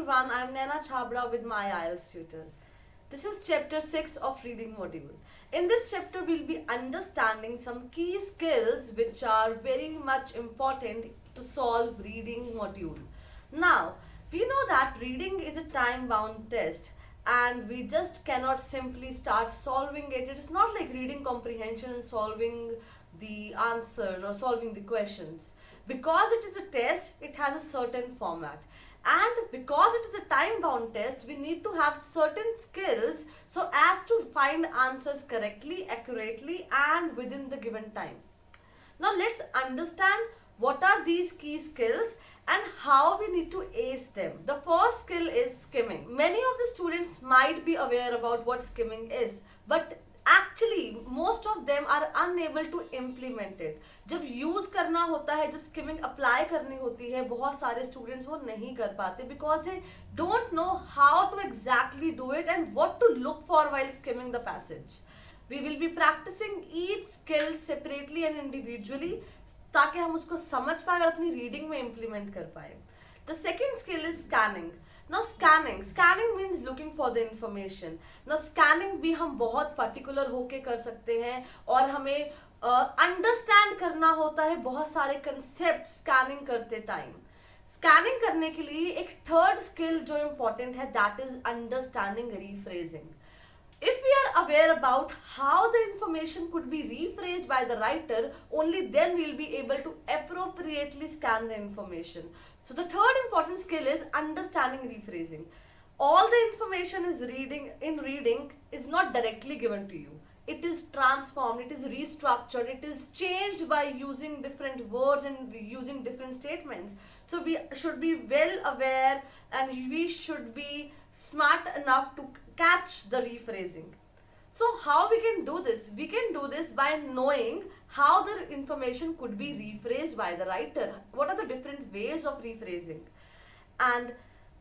everyone, I'm Naina Chabra with my Ielts tutor. This is chapter 6 of reading module. In this chapter, we'll be understanding some key skills which are very much important to solve reading module. Now, we know that reading is a time-bound test and we just cannot simply start solving it. It is not like reading comprehension and solving the answers or solving the questions. Because it is a test, it has a certain format. And because it is a time-bound test, we need to have certain skills so as to find answers correctly, accurately and within the given time. Now let's understand what are these key skills and how we need to ace them. The first skill is skimming. Many of the students might be aware about what skimming is, but actually most of them are unable to implement it. जब use करना होता है, जब skimming apply करनी होती है, बहुत सारे students वो नहीं कर पाते because they don't know how to exactly do it and what to look for while skimming the passage. We will be practicing each skill separately and individually ताकि हम उसको समझ पाए और अपनी reading में implement कर पाए. The second skill is scanning. Now scanning means looking for the information. Now scanning भी हम बहुत particular होके कर सकते हैं और हमें understand करना होता है बहुत सारे concepts scanning करते time. Scanning करने के लिए एक third skill जो important है that is understanding rephrasing. If we are aware about how the information could be rephrased by the writer, only then we will be able to appropriately scan the information. So the third important skill is understanding rephrasing. All the information in reading is not directly given to you. It is transformed, it is restructured, it is changed by using different words and using different statements. So we should be well aware and we should be smart enough to catch the rephrasing. So how we can do this? We can do this by knowing how the information could be rephrased by the writer. What are the different ways of rephrasing? And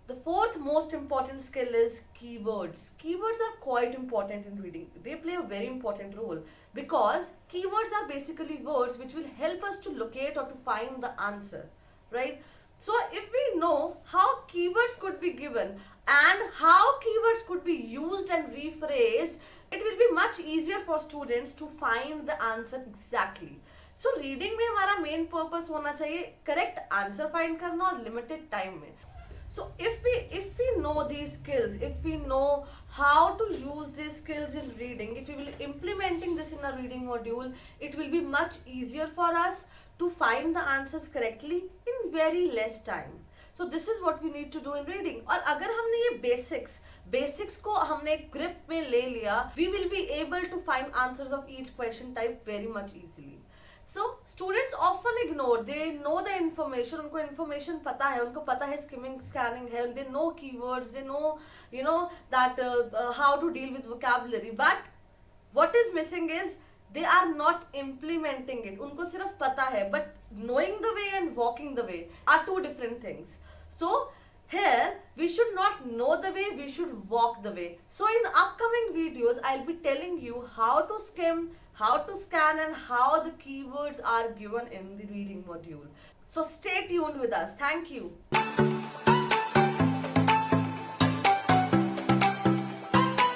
the fourth most important skill is keywords. Keywords are quite important in reading. They play a very important role because keywords are basically words which will help us to locate or to find the answer, right? So if we know how keywords could be given and how keywords could be used and rephrased, it will be much easier for students to find the answer exactly. So reading में हमारा main purpose होना चाहिए correct answer find करना और limited time में. So if we know these skills, if we know how to use these skills in reading, if we will implementing this in a reading module, it will be much easier for us to find the answers correctly in very less time. So this is what we need to do in reading. और अगर हमने ये basics को हमने grip में ले लिया, we will be able to find answers of each question type very much easily. So students often ignore, they know the information, उनको information पता है, उनको पता है skimming, scanning है, they know keywords, they know that how to deal with vocabulary, but what is missing is they are not implementing it. उनको सिर्फ पता है, but knowing the way and walking the way are two different things. So here we should not know the way, we should walk the way. So in upcoming videos I'll be telling you how to skim, how to scan and how the keywords are given in the reading module. So stay tuned with us. Thank you.